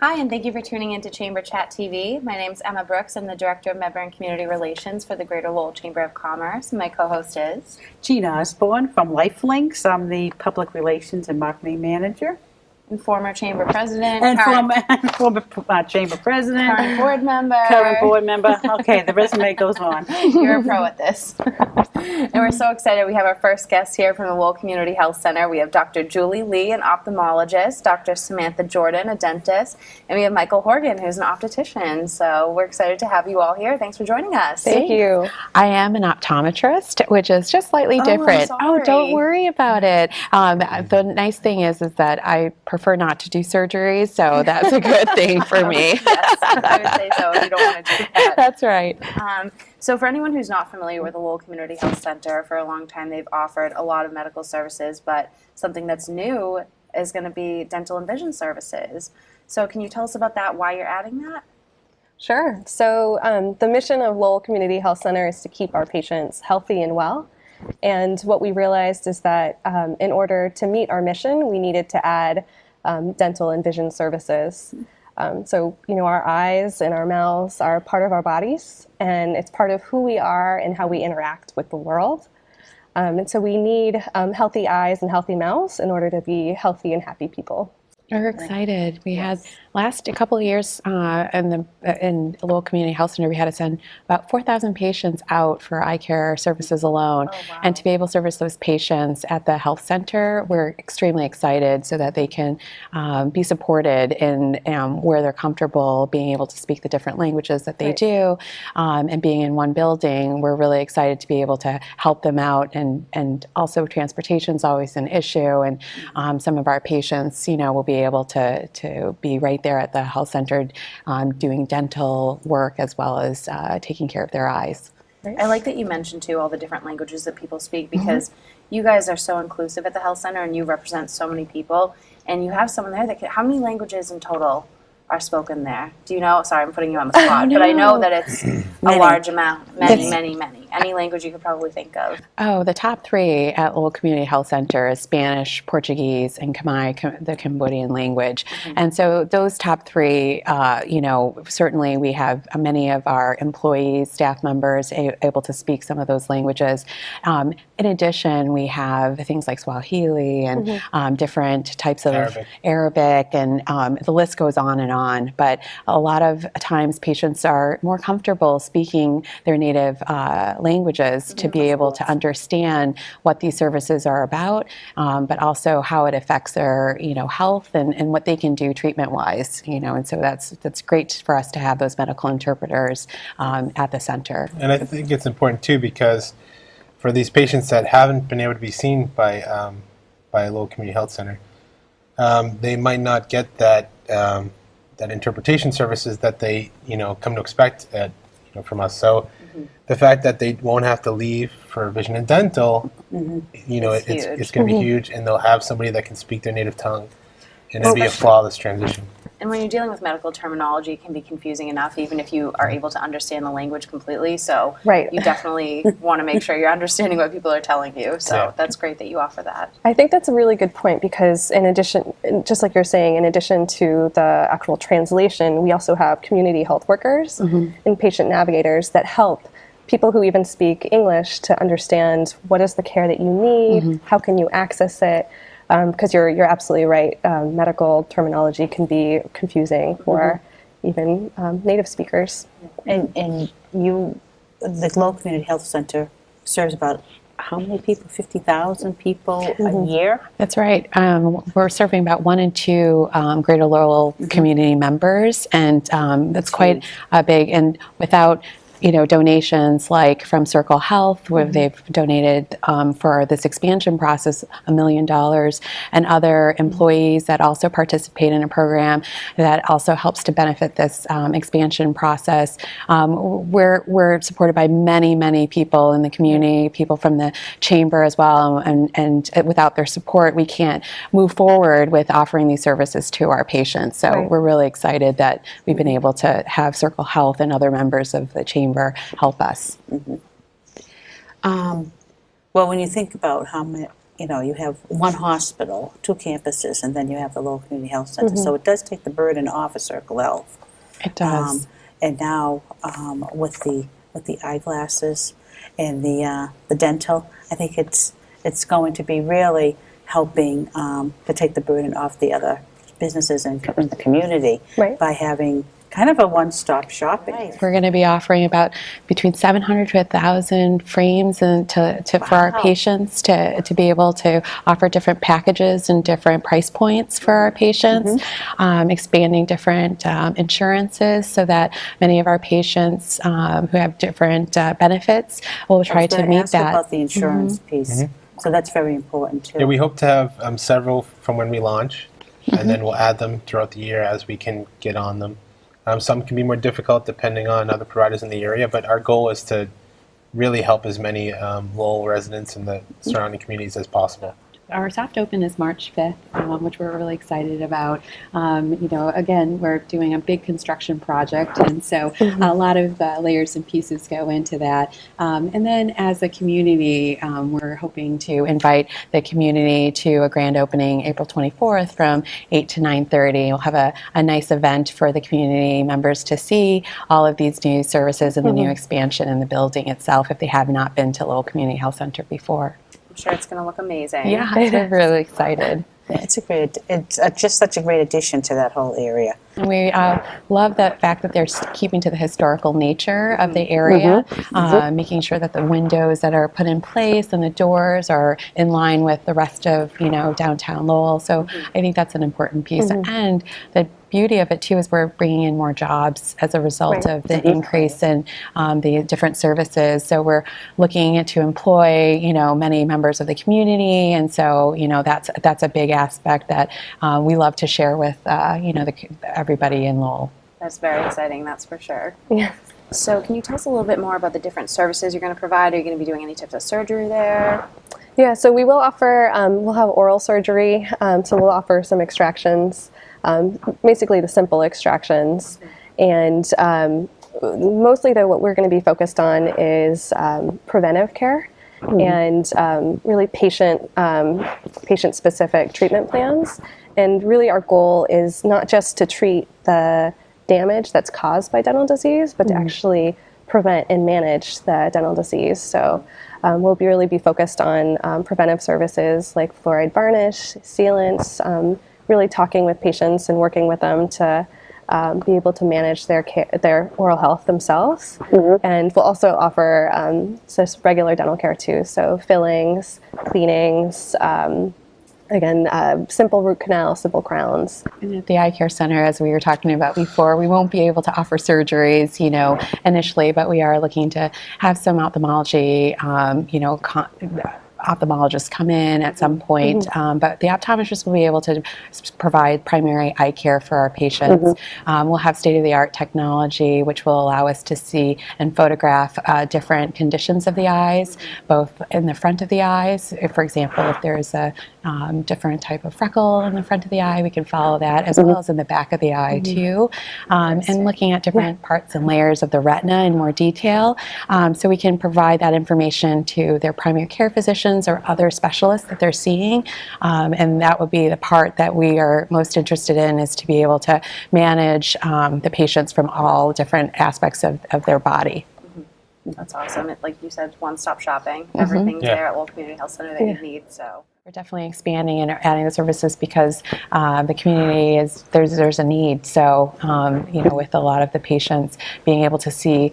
Hi, and thank you for tuning into Chamber Chat TV. My name is Emma Brooks. I'm the Director of Member and Community Relations for the Greater Lowell Chamber of Commerce. My co-host is Jean Osborne from Lifelinks. I'm the Public Relations and Marketing Manager. and former Chamber President, And current, former Chamber President. current board member. Current board member. Okay, the resume goes on. You're a pro at this. And we're so excited. We have our first guest here from the Lowell Community Health Center. We have Dr. Julie Lee, an ophthalmologist, Dr. Samantha Jordan, a dentist, and we have Michael Horgan, who's an optician. So we're excited to have you all here. Thanks for joining us. Thank you. I am an optometrist, which is just slightly I'm different. sorry. Don't worry about it. The nice thing is that I prefer not to do surgery, so that's a good thing for me. Yes, I would say so. You don't want to do that. That's right. So for anyone who's not familiar with the Lowell Community Health Center, for a long time they've offered a lot of medical services, but something that's new is going to be dental and vision services. So can you tell us about that, why you're adding that? Sure. So the mission of Lowell Community Health Center is to keep our patients healthy and well. And what we realized is that in order to meet our mission, we needed to add dental and vision services. Our eyes and our mouths are part of our bodies, and it's part of who we are and how we interact with the world. And so we need healthy eyes and healthy mouths in order to be healthy and happy people. We're excited. We had a couple of years in Lowell Community Health Center, we had to send about 4,000 patients out for eye care services alone. Oh, wow. And to be able to service those patients at the health center, we're extremely excited so that they can be supported in where they're comfortable, being able to speak the different languages that they do, and being in one building. We're really excited to be able to help them out, and also transportation is always an issue, and some of our patients, will be able to be right there at the health center doing dental work as well as taking care of their eyes. I like that you mentioned too all the different languages that people speak, because you guys are so inclusive at the health center and you represent so many people, and you have someone there that can, how many languages in total are spoken there? Do you know? Sorry, I'm putting you on the spot, but I know that it's a large amount. Many. Any language you could probably think of. Oh, the top three at Lowell Community Health Center is Spanish, Portuguese, and Khmer, the Cambodian language. And so those top three, certainly we have many of our employees, staff members able to speak some of those languages. In addition, we have things like Swahili and different types of Arabic, and the list goes on and on. But a lot of times patients are more comfortable speaking their native languages to be able to understand what these services are about, but also how it affects their health and what they can do treatment-wise. And so that's great for us to have those medical interpreters at the center. And I think it's important too, because for these patients that haven't been able to be seen by Lowell Community Health Center, they might not get that interpretation services that they come to expect from us. So the fact that they won't have to leave for vision and dental, it's going to be huge, and they'll have somebody that can speak their native tongue, and it'll be a flawless transition. And when you're dealing with medical terminology, it can be confusing enough, even if you are able to understand the language completely. So you definitely want to make sure you're understanding what people are telling you. So that's great that you offer that. I think that's a really good point, because in addition, just like you're saying, in addition to the actual translation, we also have community health workers and patient navigators that help people who even speak English to understand what is the care that you need, how can you access it. Because you're absolutely right. Medical terminology can be confusing for even native speakers. And you, the Lowell Community Health Center serves about how many people? 50,000 people a year? That's right. We're serving about 1 in 2 Greater Lowell community members, and that's quite big. And without donations like from Circle Health, where they've donated for this expansion process $1 million, and other employees that also participate in a program that also helps to benefit this expansion process. We're supported by many people in the community, people from the chamber as well, and without their support, we can't move forward with offering these services to our patients. So we're really excited that we've been able to have Circle Health and other members of the chamber help us. Well, when you think about how many, you have one hospital, 2 campuses, and then you have the Lowell Community Health Center. So it does take the burden off of Circle Health. It does. And now with the eyeglasses and the dental, I think it's going to be really helping to take the burden off the other businesses in the community Right. by having kind of a one-stop shopping. We're going to be offering about between 700 to 1,000 frames and for our Wow. patients to be able to offer different packages and different price points for our patients, expanding different insurances so that many of our patients who have different benefits will try to meet ask that. about the insurance piece. So that's very important too. Yeah, we hope to have several from when we launch, and then we'll add them throughout the year as we can get on them. Some can be more difficult depending on other providers in the area, but our goal is to really help as many Lowell residents in the surrounding communities as possible. Our soft open is March 5th, which we're really excited about. Again, we're doing a big construction project, and so a lot of layers and pieces go into that. And then as a community, we're hoping to invite the community to a grand opening April 24th from 8 to 9:30. We'll have a nice event for the community members to see all of these new services and the new expansion in the building itself if they have not been to Lowell Community Health Center before. I'm sure it's going to look amazing. Yeah, we're really excited. Yeah, it's just such a great addition to that whole area. And we love the fact that they're keeping to the historical nature of the area, making sure that the windows that are put in place and the doors are in line with the rest of, downtown Lowell. So I think that's an important piece. And the beauty of it too is we're bringing in more jobs as a result of the increase in the different services. So we're looking to employ, many members of the community, and so that's a big aspect that we love to share with everybody in Lowell. That's very exciting, that's for sure. Yeah. So can you tell us a little bit more about the different services you're going to provide? Are you going to be doing any types of surgery there? Yeah, so we will offer, we'll have oral surgery, so we'll offer some extractions, basically the simple extractions. And mostly though what we're going to be focused on is preventive care and really patient-specific treatment plans. And really our goal is not just to treat the damage that's caused by dental disease, but to actually prevent and manage the dental disease. So we'll really be focused on preventive services like fluoride varnish, sealants, really talking with patients and working with them to be able to manage their oral health themselves. And we'll also offer just regular dental care too, so fillings, cleanings, simple root canal, simple crowns. And at the Eye Care Center, as we were talking about before, we won't be able to offer surgeries, initially, but we are looking to have some ophthalmology, ophthalmologists come in at some point, but the optometrists will be able to provide primary eye care for our patients. We'll have state-of-the-art technology which will allow us to see and photograph different conditions of the eyes, both in the front of the eyes. If, for example, if there's a different type of freckle in the front of the eye, we can follow that, as well as in the back of the eye too, and looking at different parts and layers of the retina in more detail, so we can provide that information to their primary care physicians or other specialists that they're seeing, and that would be the part that we are most interested in, is to be able to manage the patients from all different aspects of their body. That's awesome. Like you said, one-stop shopping. Everything's there at Lowell Community Health Center that you need. So We're definitely expanding and adding the services because the community there's a need. So with a lot of the patients being able to see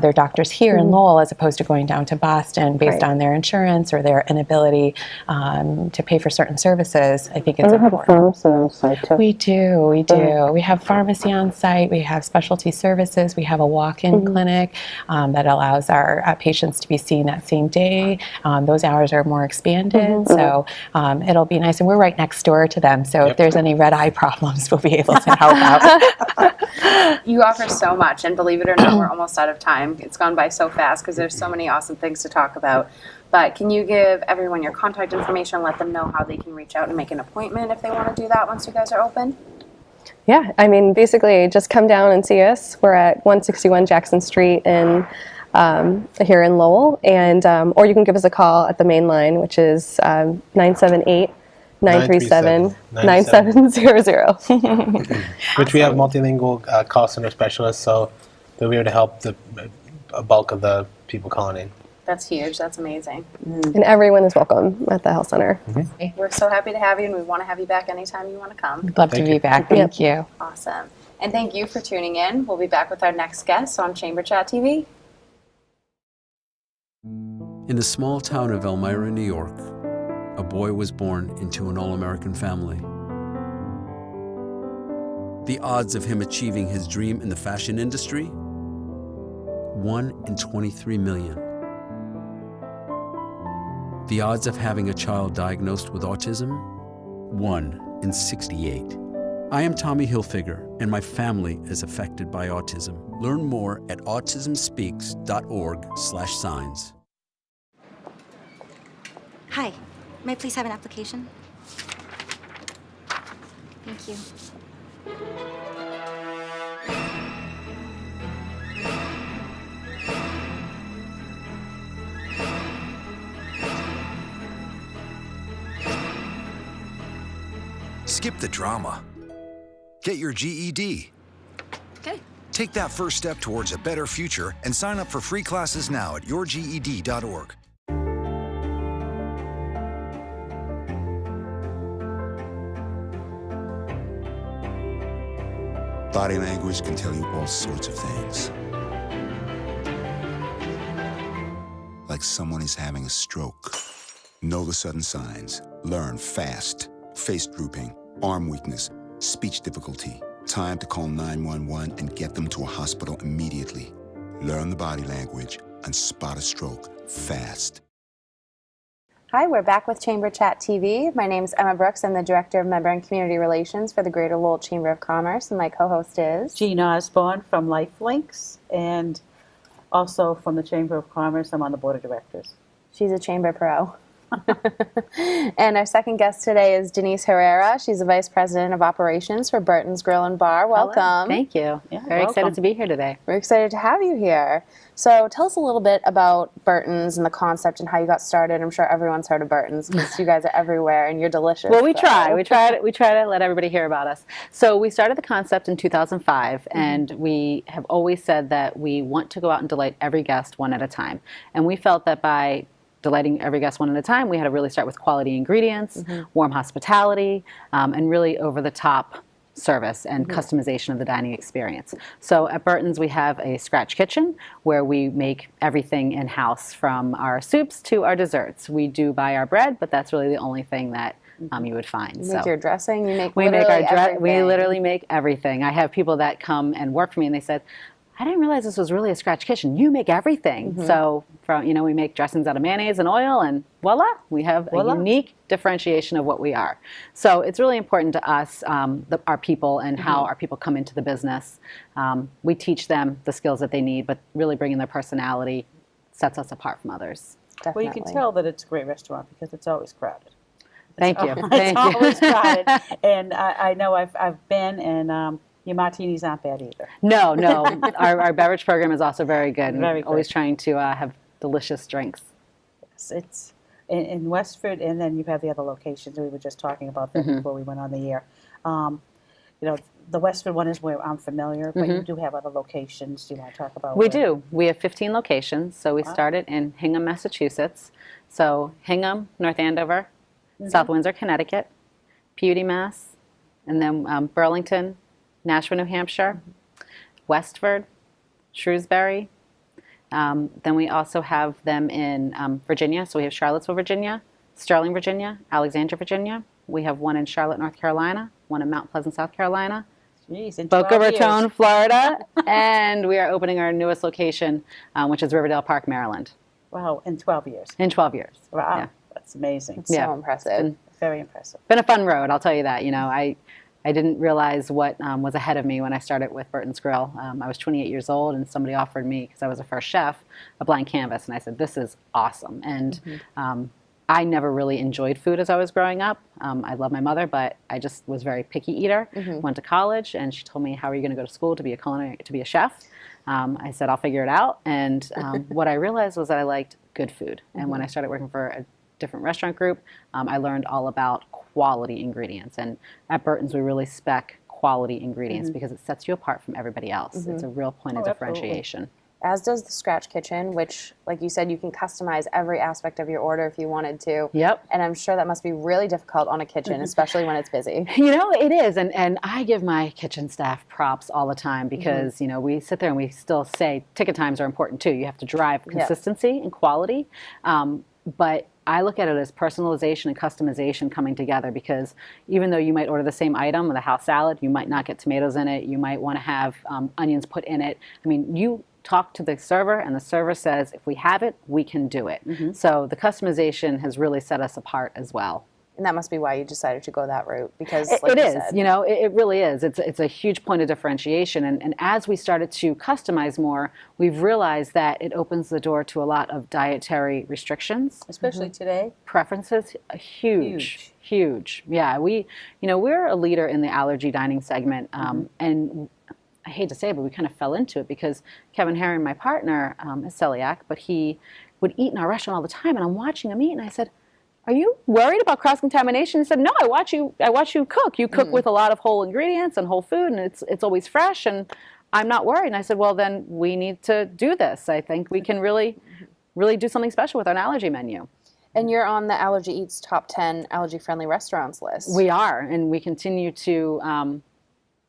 their doctors here in Lowell as opposed to going down to Boston based on their insurance or their inability to pay for certain services, I think it's important. Pharmacy on site too. We do. We have pharmacy on site. We have specialty services. We have a walk-in clinic that allows our patients to be seen that same day. Those hours are more expanded, so it'll be nice. And we're right next door to them, so if there's any red eye problems, we'll be able to help out. you offer so much, and believe it or not, we're almost out of time. It's gone by so fast because there's so many awesome things to talk about. But can you give everyone your contact information, let them know how they can reach out and make an appointment if they want to do that once you guys are open? Yeah, I mean, basically, just come down and see us. We're at 161 Jackson Street in here in Lowell, and or you can give us a call at the main line, which is 978-937-9700. Which we have multilingual call center specialists, so they'll be able to help a bulk of the people calling in. That's huge. That's amazing. And everyone is welcome at the health center. We're so happy to have you, and we want to have you back anytime you want to come. Love to Thank be you. back. Thank you. Awesome. And thank you for tuning in. We'll be back with our next guest on Chamber Chat TV. In the small town of Elmira, New York, a boy was born into an all-American family. The odds of him achieving his dream in the fashion industry? 1 in 23 million. The odds of having a child diagnosed with autism? 1 in 68. I am Tommy Hilfiger, and my family is affected by autism. Learn more at autismspeaks.org/signs. Hi, may I please have an application? Thank you. Skip the drama. Get your GED. Okay. Take that first step towards a better future and sign up for free classes now at yourged.org. Body language can tell you all sorts of things. Like someone is having a stroke. Know the sudden signs. Learn fast. Face drooping, arm weakness, speech difficulty. Time to call 911 and get them to a hospital immediately. Learn the body language and spot a stroke fast. Hi, we're back with Chamber Chat TV. My name is Emma Brooks. I'm the Director of Member and Community Relations for the Greater Lowell Chamber of Commerce, and my co-host is Jean Osborne from LifeLinks, and also from the Chamber of Commerce. I'm on the Board of Directors. She's a Chamber Pro. And our second guest today is Denise Herrera. She's the Vice President of Operations for Burton's Grill and Bar. Welcome. Thank you. Yeah, Very welcome. excited to be here today. We're excited to have you here. So tell us a little bit about Burton's and the concept and how you got started. I'm sure everyone's heard of Burton's because you guys are everywhere and you're delicious. Well, we so. try. We try to let everybody hear about us. So we started the concept in 2005, and we have always said that we want to go out and delight every guest one at a time. And we felt that by delighting every guest one at a time, we had to really start with quality ingredients, warm hospitality, and really over-the-top service and customization of the dining experience. So at Burton's, we have a scratch kitchen where we make everything in-house, from our soups to our desserts. We do buy our bread, but that's really the only thing that you would find. You make your dressing, you make we make literally our everything. we literally make everything. I have people that come and work for me, and they said, I didn't realize this was really a scratch kitchen. You make everything. So we make dressings out of mayonnaise and oil, and voila, we have a unique differentiation of what we are. So it's really important to us, our people, and how our people come into the business. We teach them the skills that they need, but really bringing their personality sets us apart from others. Definitely. Well, you can tell that it's a great restaurant because it's always crowded. Thank you. It's Thank you. always crowded. And I know I've been, and your martinis aren't bad either. No. Our beverage program is also very good. And Very good. always trying to have delicious drinks. It's in Westford, and then you have the other locations. We were just talking about that before we went on the air. The Westford one is where I'm familiar, but you do have other locations. Do you want to talk about? We do. We have 15 locations. So we started in Hingham, Massachusetts. So Hingham, North Andover, South Windsor, Connecticut, Peabody, Mass, and then Burlington, Nashua, New Hampshire, Westford, Shrewsbury. Then we also have them in Virginia. So we have Charlottesville, Virginia, Sterling, Virginia, Alexandria, Virginia. We have one in Charlotte, North Carolina, one in Mount Pleasant, South Carolina, Jeez, in Boca 12 years. Raton, Florida, and we are opening our newest location, which is Riverdale Park, Maryland, Wow, in 12 years. in 12 years. Wow, Yeah. that's amazing. So Yeah. impressive. Very impressive. Been a fun road, I'll tell you that. I didn't realize what was ahead of me when I started with Burton's Grill. I was 28 years old, and somebody offered me, because I was a first chef, a blank canvas, and I said, this is awesome. And I never really enjoyed food as I was growing up. I love my mother, but I just was a very picky eater. Went to college, and she told me, how are you going to go to school to be a chef? I said, I'll figure it out. And what I realized was that I liked good food. And when I started working for a different restaurant group, I learned all about quality ingredients. And at Burton's, we really spec quality ingredients because it sets you apart from everybody else. It's a real point of differentiation. As does the Scratch Kitchen, which, like you said, you can customize every aspect of your order if you wanted to. Yep. And I'm sure that must be really difficult on a kitchen, especially when it's busy. You know, it is. And I give my kitchen staff props all the time because, you know, we sit there and we still say ticket times are important too. You have to drive consistency and quality. But I look at it as personalization and customization coming together because even though you might order the same item with a house salad, you might not get tomatoes in it. You might want to have onions put in it. I mean, you talk to the server and the server says, if we have it, we can do it. So the customization has really set us apart as well. And that must be why you decided to go that route because It like you is, said, you know, it really is. It's a huge point of differentiation. And as we started to customize more, we've realized that it opens the door to a lot of dietary restrictions. Especially today. Preferences, huge. Yeah, we're a leader in the allergy dining segment. And I hate to say it, but we kind of fell into it because Kevin Herring, my partner, is celiac, but he would eat in our restaurant all the time. And I'm watching him eat and I said, are you worried about cross-contamination? He said, no, I watch you cook. You cook with a lot of whole ingredients and whole food, and it's always fresh, and I'm not worried. And I said, well, then we need to do this. I think we can really do something special with our allergy menu. And you're on the Allergy Eats top 10 allergy-friendly restaurants list. We are, and we continue to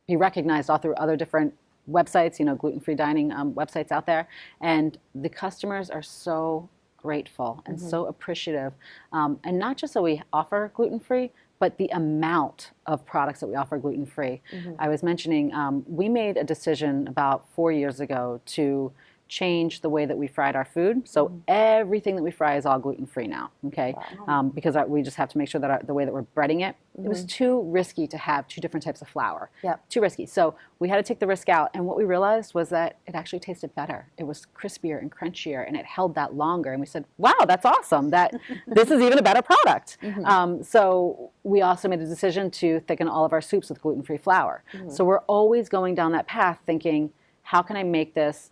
be recognized all through other different websites, you know, gluten-free dining websites out there, and the customers are so grateful and so appreciative. And not just that we offer gluten-free, but the amount of products that we offer gluten-free. I was mentioning, we made a decision about 4 years ago to change the way that we fried our food. So everything that we fry is all gluten-free now, okay? Because we just have to make sure that the way that we're breading it, it was too risky to have two different types of flour. Too risky. So we had to take the risk out. And what we realized was that it actually tasted better. It was crispier and crunchier, and it held that longer. And we said, wow, that's awesome. That this is even a better product. So we also made a decision to thicken all of our soups with gluten-free flour. So we're always going down that path thinking, how can I make this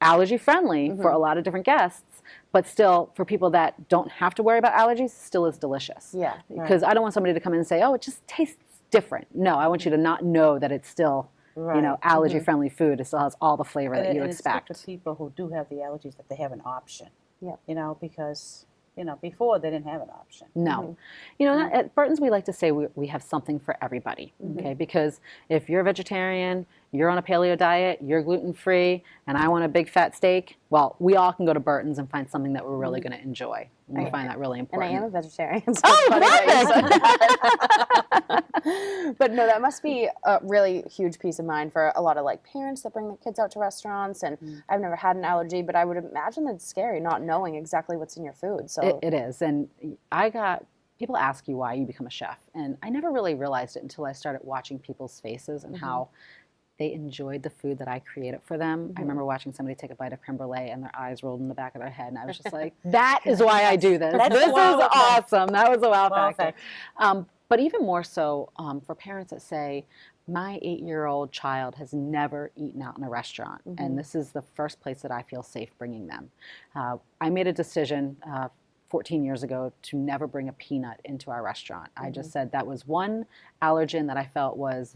allergy friendly for a lot of different guests, but still for people that don't have to worry about allergies, still is delicious. Because I don't want somebody to come in and say, oh, it just tastes different. No, I want you to not know that it's still, you know, allergy friendly food. It still has all the flavor that you expect. It's good for people who do have the allergies that they have an option. You know, because you know, before they didn't have an option. No. You know, at Burton's we like to say we have something for everybody, okay? Because if you're a vegetarian, you're on a paleo diet, you're gluten-free, and I want a big fat steak, well, we all can go to Burton's and find something that we're really going to enjoy. And we find that really important. And I am a vegetarian. So Oh, perfect! But no, that must be a really huge peace of mind for a lot of like parents that bring their kids out to restaurants. And I've never had an allergy, but I would imagine that it's scary not knowing exactly what's in your food. So it is. And people ask you why you become a chef. And I never really realized it until I started watching people's faces and how they enjoyed the food that I created for them. I remember watching somebody take a bite of creme brulee and their eyes rolled in the back of their head. And I was just like, that is why I do this. This is awesome. That was a wow factor. But even more so for parents that say, my 8-year-old child has never eaten out in a restaurant. And this is the first place that I feel safe bringing them. I made a decision 14 years ago to never bring a peanut into our restaurant. I just said that was one allergen that I felt was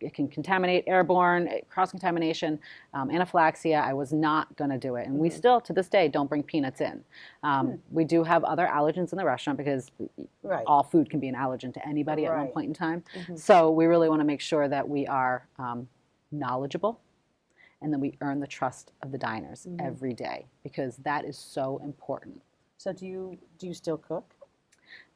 it can contaminate, airborne, cross-contamination, anaphylaxia. I was not going to do it. And we still, to this day, don't bring peanuts in. We do have other allergens in the restaurant because all food can be an allergen to anybody at one point in time. So we really want to make sure that we are knowledgeable and that we earn the trust of the diners every day because that is so important. So do you still cook?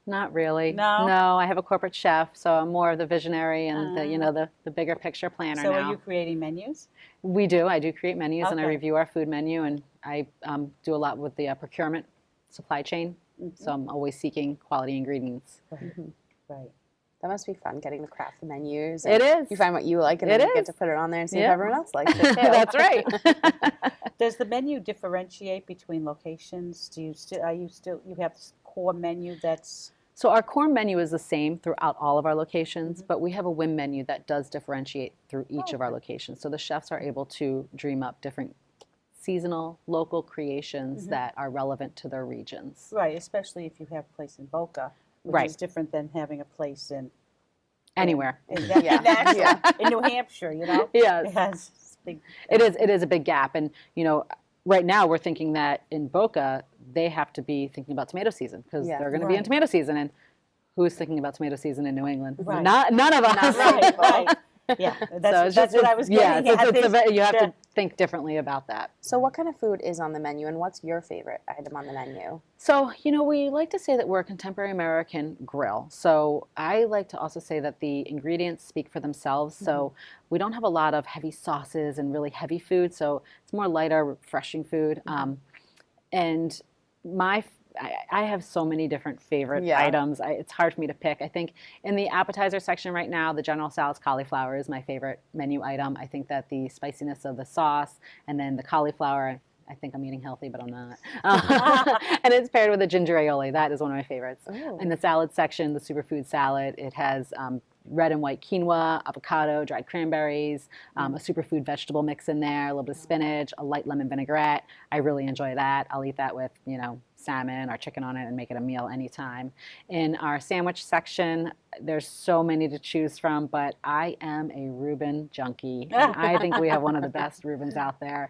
Not really. No? No, I have a corporate chef, so I'm more of the visionary and the bigger picture planner now. So are you creating menus? We do. I do create menus and I Okay. review our food menu, and I do a lot with the procurement supply chain. So I'm always seeking quality ingredients. Right. that must be fun getting to craft the menus. It is. You find what you like and It then you get is. to put it on there and see if Yeah. everyone else likes it too. That's right. Does the menu differentiate between locations? Do you still you have this core menu that's So our core menu is the same throughout all of our locations, but we have a whim menu that does differentiate through each of our locations. So the chefs are able to dream up different seasonal, local creations that are relevant to their regions. Right, especially if you have a place in Boca, which Right. is different than having a place in Anywhere. in New Hampshire, you know? Yes. It has big. It is a big gap, and right now we're thinking that in Boca they have to be thinking about tomato season because Yeah. they're going to be in tomato season, and who's thinking about tomato season in New England? Right. None of us. Right, right. Yeah, that's what I was getting at. You have to think differently about that. So what kind of food is on the menu, and what's your favorite item on the menu? So, we like to say that we're a contemporary American grill. So I like to also say that the ingredients speak for themselves. So we don't have a lot of heavy sauces and really heavy food. So it's more lighter, refreshing food. And I have so many different favorite items. It's hard for me to pick. I think in the appetizer section right now, the General Tso's cauliflower is my favorite menu item. I think that the spiciness of the sauce and then the cauliflower, I think I'm eating healthy, but I'm not. And it's paired with a ginger aioli. That is one of my favorites. Ooh. In the salad section, the superfood salad, it has red and white quinoa, avocado, dried cranberries, a superfood vegetable mix in there, a little bit of spinach, a light lemon vinaigrette. I really enjoy that. I'll eat that with, salmon or chicken on it and make it a meal anytime. In our sandwich section, there's so many to choose from, but I am a Reuben junkie. And I think we have one of the best Reubens out there.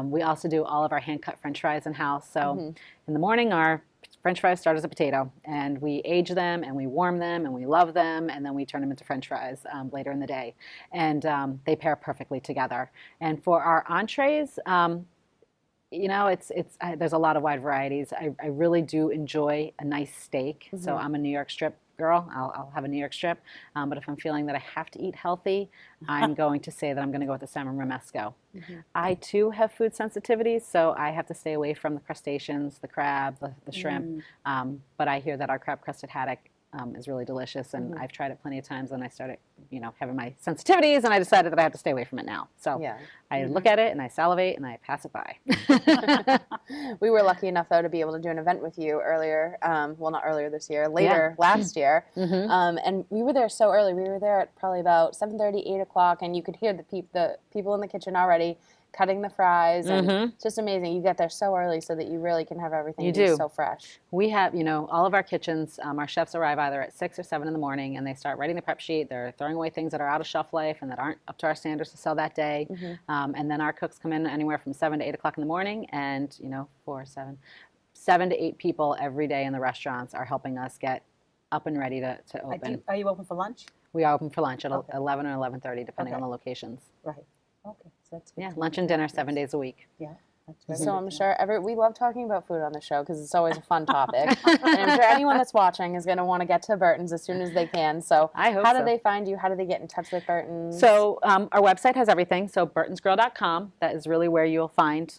We also do all of our hand-cut French fries in-house. So in the morning, our French fries start as a potato, and we age them, and we warm them, and we love them, and then we turn them into French fries later in the day. And they pair perfectly together. And for our entrees, there's a lot of wide varieties. I really do enjoy a nice steak. So I'm a New York strip girl. I'll have a New York strip. But if I'm feeling that I have to eat healthy, I'm going to say that I'm going to go with the salmon romesco. I too have food sensitivities, so I have to stay away from the crustaceans, the crab, the shrimp. But I hear that our crab crusted haddock is really delicious, and I've tried it plenty of times, and I started, having my sensitivities, and I decided that I have to stay away from it now. So I look at it, and I salivate, and I pass it by. We were lucky enough, though, to be able to do an event with you earlier, well, not earlier this year, later last year, and we were there so early. We were there at probably about 7:30, 8 o'clock, and you could hear the people in the kitchen already cutting the fries, and it's just amazing. You get there so early so that you really can have everything be so fresh. We have, all of our kitchens, our chefs arrive either at 6 or 7 in the morning, and they start writing the prep sheet. They're throwing away things that are out of shelf life and that aren't up to our standards to sell that day. And then our cooks come in anywhere from 7 to 8 o'clock in the morning, and 7 to 8 people every day in the restaurants are helping us get up and ready to open. Are you open for lunch? We are open for lunch at 11 or 11:30, depending on the locations. Right. Okay, so that's good. Yeah, lunch and dinner 7 days a week. Yeah. That's very So good I'm to sure we love talking about food on the show because it's always a fun topic. And I'm sure anyone that's watching is going to want to get to Burton's as soon as they can. So I hope how do so. they find you? How do they get in touch with Burton's? So our website has everything. So burtonsgrill.com. That is really where you'll find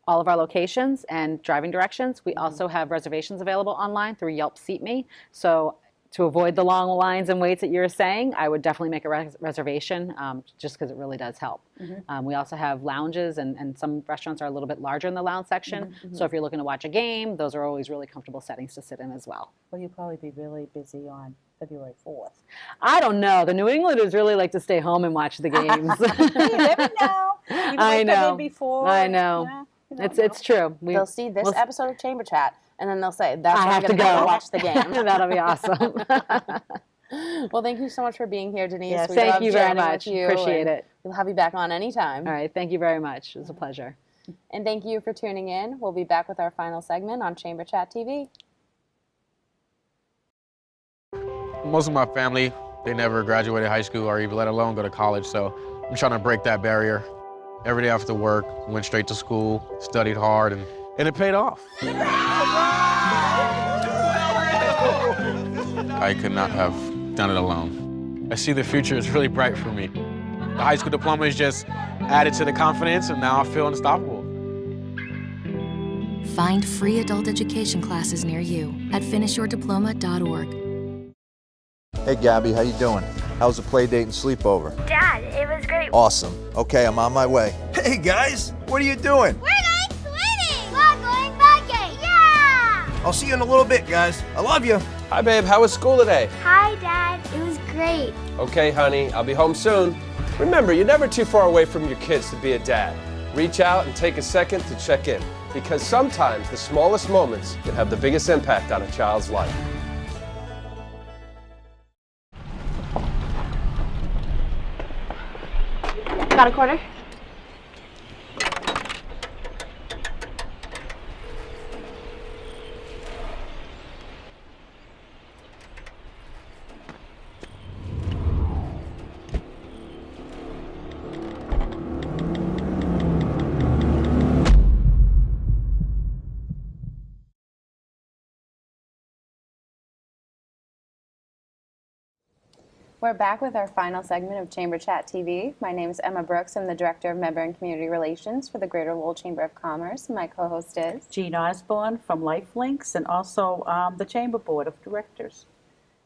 all of our locations and driving directions. We also have reservations available online through Yelp Seat Me. So to avoid the long lines and waits that you're saying, I would definitely make a reservation just because it really does help. We also have lounges, and some restaurants are a little bit larger in the lounge section. So if you're looking to watch a game, those are always really comfortable settings to sit in as well. Well, you'll probably be really busy on February 4th. I don't know. The New Englanders really like to stay home and watch the games. You never know. You might come in before. I know. It's true. They'll see this episode of Chamber Chat, and then they'll say, that's I why I'm have to going to go watch the game. That'll be awesome. Well, thank you so much for being here, Denise. Yes, We thank love you very chatting with much. you, Appreciate and it. We'll have you back on anytime. All right. Thank you very much. It was a pleasure. And thank you for tuning in. We'll be back with our final segment on Chamber Chat TV. Most of my family, they never graduated high school or even let alone go to college, so I'm trying to break that barrier. Every day after work, went straight to school, studied hard, and it paid off. I could not have done it alone. I see the future is really bright for me. The high school diploma is just added to the confidence, and now I feel unstoppable. Find free adult education classes near you at finishyourdiploma.org. Hey Gabby, how you doing? How's the play date and sleepover? Dad, it was great. Awesome. Okay, I'm on my way. Hey guys, what are you doing? We're going swimming. We're going biking. Yeah! I'll see you in a little bit, guys. I love you. Hi, babe. How was school today? Hi, Dad. It was great. Okay, honey. I'll be home soon. Remember, you're never too far away from your kids to be a dad. Reach out and take a second to check in, because sometimes the smallest moments can have the biggest impact on a child's life. Got a quarter? We're back with our final segment of Chamber Chat TV. My name is Emma Brooks. I'm the Director of Member and Community Relations for the Greater Lowell Chamber of Commerce. My co-host is Jean Osborne from LifeLinks and also the Chamber Board of Directors.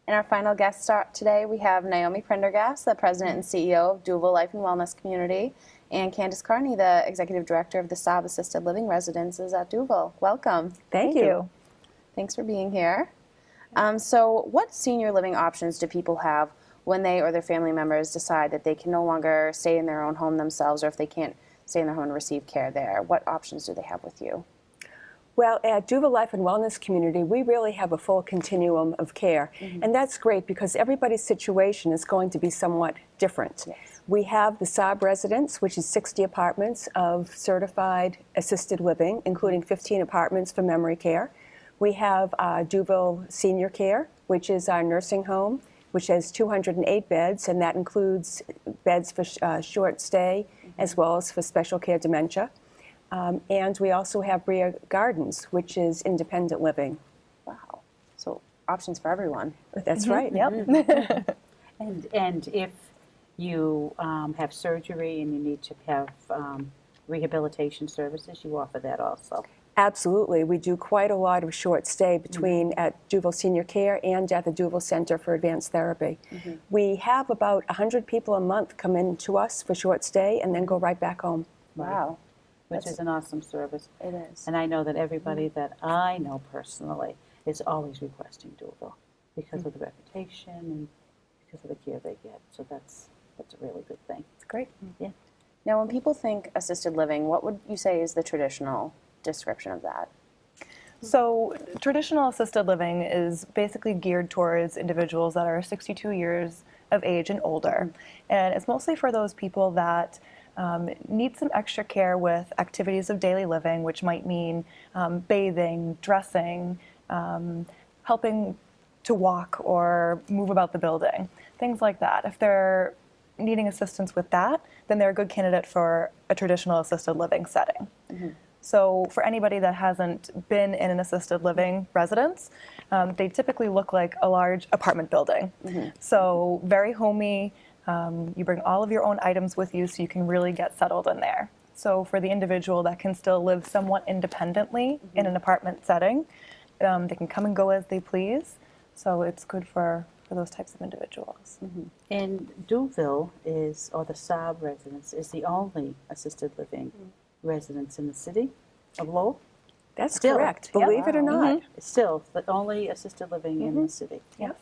And our final guest star today, we have Naomi Prendergast, the President and CEO of Duval Life and Wellness Community, and Candace Carney, the Executive Director of the Saab Assisted Living Residences at Duval. Welcome. Thank you. Thanks for being here. So what senior living options do people have when they or their family members decide that they can no longer stay in their own home themselves, or if they can't stay in their home and receive care there? What options do they have with you? Well, at Duval Life and Wellness Community, we really have a full continuum of care. And that's great because everybody's situation is going to be somewhat different. We have the Saab residence, which is 60 apartments of certified assisted living, including 15 apartments for memory care. We have Duval Senior Care, which is our nursing home, which has 208 beds, and that includes beds for short stay as well as for special care dementia. And we also have Brea Gardens, which is independent living. Wow. So options for everyone. That's right. Yep. And if you have surgery and you need to have rehabilitation services, you offer that also. Absolutely. We do quite a lot of short stay between at Duval Senior Care and at the Duval Center for Advanced Therapy. We have about 100 people a month come in to us for short stay and then go right back home. Wow. Which is an awesome service. It is. And I know that everybody that I know personally is always requesting Duval because of the reputation and because of the care they get. So that's a really good thing. It's great. Yeah. Now, when people think assisted living, what would you say is the traditional description of that? So traditional assisted living is basically geared towards individuals that are 62 years of age and older. And it's mostly for those people that need some extra care with activities of daily living, which might mean bathing, dressing, helping to walk or move about the building, things like that. If they're needing assistance with that, then they're a good candidate for a traditional assisted living setting. So for anybody that hasn't been in an assisted living residence, they typically look like a large apartment building. So very homey. You bring all of your own items with you so you can really get settled in there. So for the individual that can still live somewhat independently in an apartment setting, they can come and go as they please. So it's good for those types of individuals. And Duval is, or the Saab residence, is the only assisted living residence in the city of Lowell. That's correct, believe it or not. Still, the only assisted living in the city. Yes.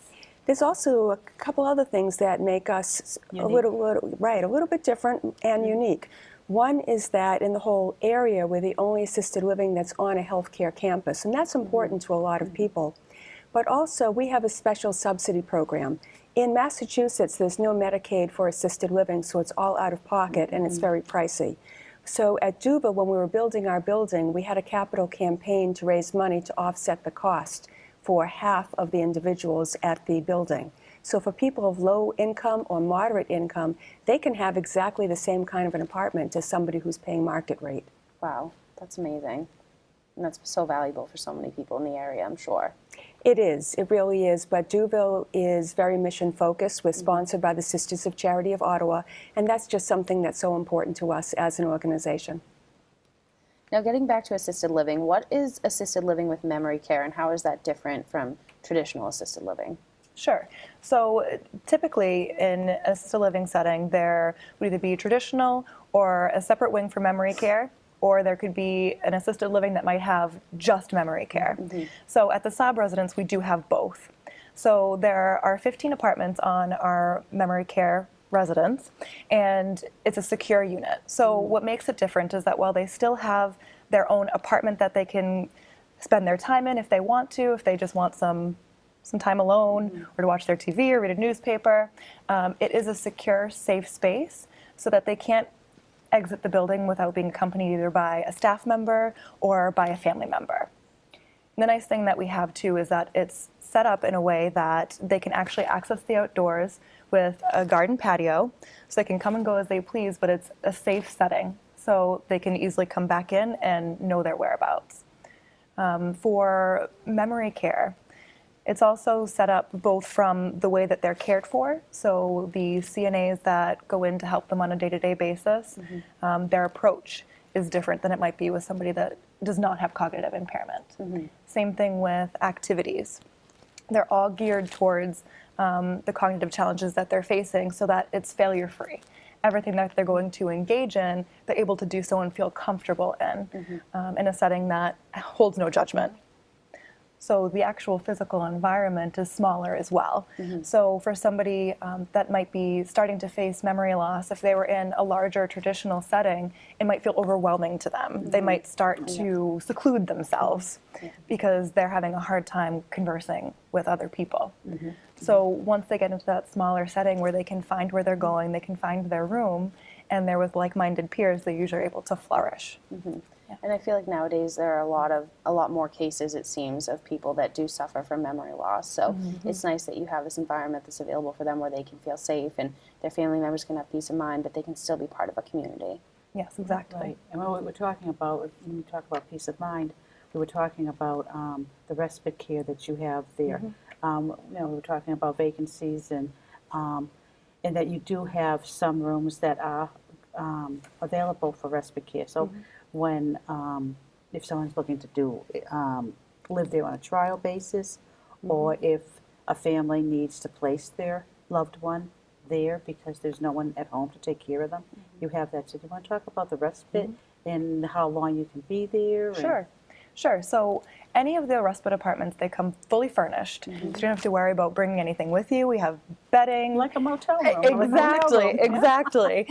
There's also a couple other things that make us a little bit different and unique. One is that in the whole area, we're the only assisted living that's on a healthcare campus, and that's important to a lot of people. But also, we have a special subsidy program. In Massachusetts, there's no Medicaid for assisted living, so it's all out of pocket and it's very pricey. So at Duval, when we were building our building, we had a capital campaign to raise money to offset the cost for half of the individuals at the building. So for people of low income or moderate income, they can have exactly the same kind of an apartment as somebody who's paying market rate. Wow, that's amazing. And that's so valuable for so many people in the area, I'm sure. It is, it really is, but Duval is very mission focused. We're sponsored by the Sisters of Charity of Ottawa, and that's just something that's so important to us as an organization. Now, getting back to assisted living, what is assisted living with memory care, and how is that different from traditional assisted living? Sure. So typically in an assisted living setting, there would either be traditional or a separate wing for memory care, or there could be an assisted living that might have just memory care. So at the Saab residence, we do have both. So there are 15 apartments on our memory care residence, and it's a secure unit. So what makes it different is that while they still have their own apartment that they can spend their time in if they want to, if they just want some time alone or to watch their TV or read a newspaper, it is a secure, safe space so that they can't exit the building without being accompanied either by a staff member or by a family member. And the nice thing that we have too is that it's set up in a way that they can actually access the outdoors with a garden patio, so they can come and go as they please, but it's a safe setting, so they can easily come back in and know their whereabouts. For memory care, it's also set up both from the way that they're cared for, so the CNAs that go in to help them on a day-to-day basis, their approach is different than it might be with somebody that does not have cognitive impairment. Same thing with activities. They're all geared towards the cognitive challenges that they're facing so that it's failure-free. Everything that they're going to engage in, they're able to do so and feel comfortable in a setting that holds no judgment. So the actual physical environment is smaller as well. So for somebody that might be starting to face memory loss, if they were in a larger traditional setting, it might feel overwhelming to them. They might start to seclude themselves because they're having a hard time conversing with other people. So once they get into that smaller setting where they can find where they're going, they can find their room, and they're with like-minded peers, they usually are able to flourish. And I feel like nowadays there are a lot more cases, it seems, of people that do suffer from memory loss. So it's nice that you have this environment that's available for them where they can feel safe and their family members can have peace of mind, but they can still be part of a community. Yes, exactly. Right. And what we're talking about, when we talk about peace of mind, we were talking about the respite care that you have there. We were talking about vacancies and that you do have some rooms that are available for respite care. So when if someone's looking to do live there on a trial basis, or if a family needs to place their loved one there because there's no one at home to take care of them, you have that. So do you want to talk about the respite and how long you can be there? Sure. So any of the respite apartments, they come fully furnished. So you don't have to worry about bringing anything with you. We have bedding. Like a motel room. Exactly.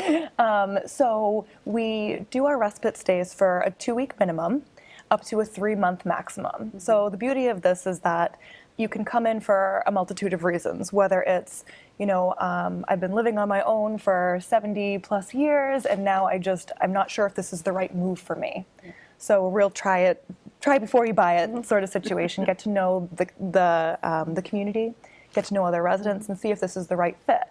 So we do our respite stays for a 2-week minimum up to a 3-month maximum. So the beauty of this is that you can come in for a multitude of reasons, whether it's, I've been living on my own for 70 plus years and now I'm not sure if this is the right move for me. So a real try before you buy it sort of situation. Get to know the community, get to know other residents, and see if this is the right fit.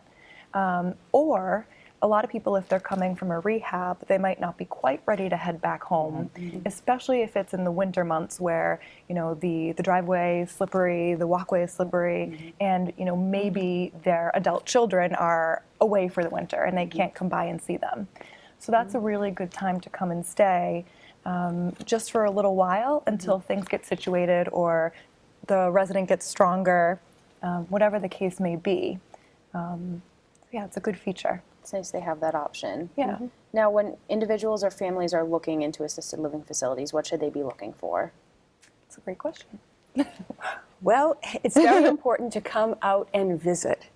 Or a lot of people, if they're coming from a rehab, they might not be quite ready to head back home, especially if it's in the winter months where the driveway is slippery, the walkway is slippery, and maybe their adult children are away for the winter and they can't come by and see them. So that's a really good time to come and stay. Just for a little while until things get situated or the resident gets stronger, whatever the case may be. Yeah, it's a good feature. It's nice they have that option. Yeah. Now, when individuals or families are looking into assisted living facilities, what should they be looking for? That's a great question. Well, it's very important to come out and visit.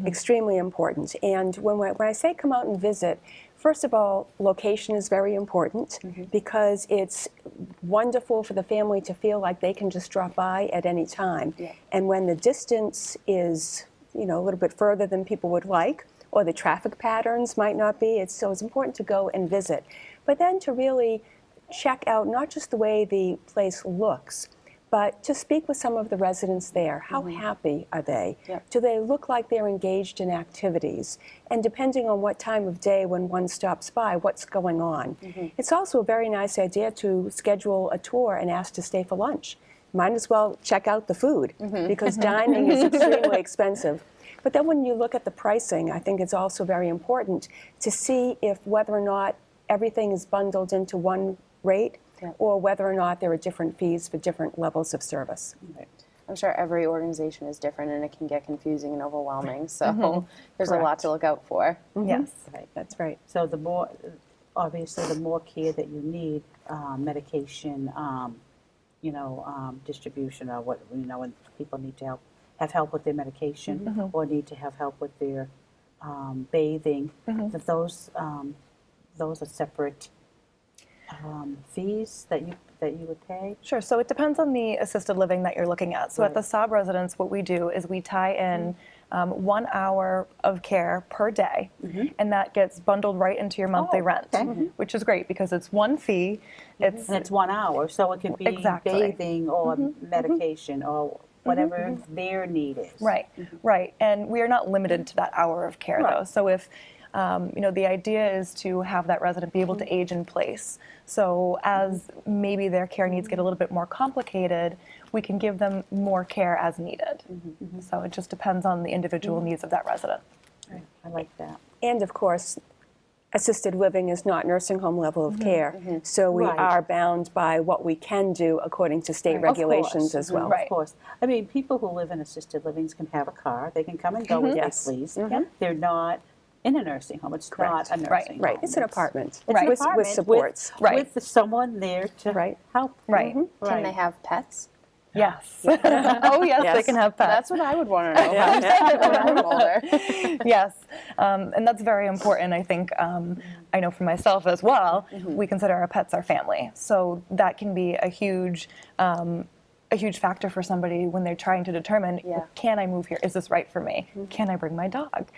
Extremely important. And when I say come out and visit, first of all, location is very important because it's wonderful for the family to feel like they can just drop by at any time. And when the distance is, a little bit further than people would like, or the traffic patterns might not be, it's important to go and visit. But then to really check out not just the way the place looks, but to speak with some of the residents there. How happy are they? Do they look like they're engaged in activities? And depending on what time of day when one stops by, what's going on? It's also a very nice idea to schedule a tour and ask to stay for lunch. Might as well check out the food because dining is extremely expensive. But then when you look at the pricing, I think it's also very important to see if whether or not everything is bundled into one rate or whether or not there are different fees for different levels of service. I'm sure every organization is different and it can get confusing and overwhelming, so there's a lot to look out for. Yes. Right, that's right. So the more care that you need, medication, distribution, or what when people need to have help with their medication or need to have help with their bathing, that those are separate fees that you would pay? Sure. So it depends on the assisted living that you're looking at. So at the Saab residence, what we do is we tie in 1 hour of care per day, and that gets bundled right into your monthly rent, which is great because it's one fee. And it's 1 hour, so it can be bathing or medication or whatever their need is. Right, right. And we are not limited to that hour of care, though. So if the idea is to have that resident be able to age in place. So as maybe their care needs get a little bit more complicated, we can give them more care as needed. So it just depends on the individual needs of that resident. Right. I like that. And of course, assisted living is not nursing home level of care, so we are bound by what we can do according to state regulations as well. Of course. I mean, people who live in assisted livings can have a car. They can come and go as they please. They're not in a nursing home. It's not a nursing home. Right. It's an apartment. It's With supports. With someone there to help. Can they have pets? Yes. Oh, yes, they can have pets. That's what I would want to know. When I'm older. Yes, and that's very important. I think I know for myself as well. We consider our pets our family, so that can be a huge factor for somebody when they're trying to determine, can I move here? Is this right for me? Can I bring my dog?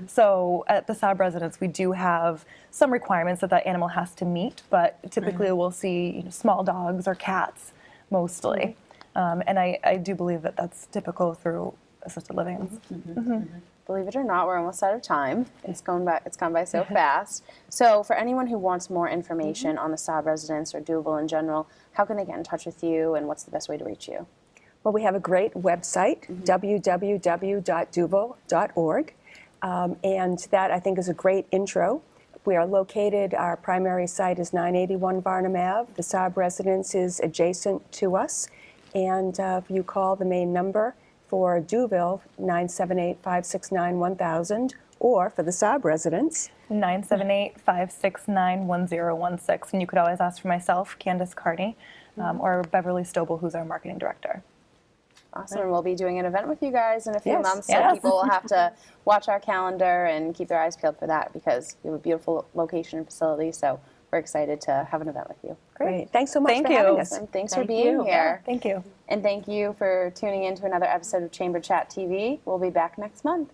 So at the Saab residence, we do have some requirements that that animal has to meet, but typically we'll see small dogs or cats mostly. And I do believe that that's typical through assisted living. Believe it or not, we're almost out of time. It's gone by so fast. So for anyone who wants more information on the Saab residence or Douville in general, how can they get in touch with you, and what's the best way to reach you? Well, we have a great website, www.douville.org, and that I think is a great intro. We are located, our primary site is 981 Varnum Ave. The Saab residence is adjacent to us. And if you call the main number for Douville, 978-569-1000, or for the Saab residence, 978-569-1016. And you could always ask for myself, Candace Carney, or Beverly Stobel, who's our marketing director. Awesome. And we'll be doing an event with you guys in a few months, so people will have to watch our calendar and keep their eyes peeled for that, because we have a beautiful location and facility, so we're excited to have an event with you. Great. Thanks so much for having us. And thanks for being here. Thank you. And thank you for tuning in to another episode of Chamber Chat TV. We'll be back next month.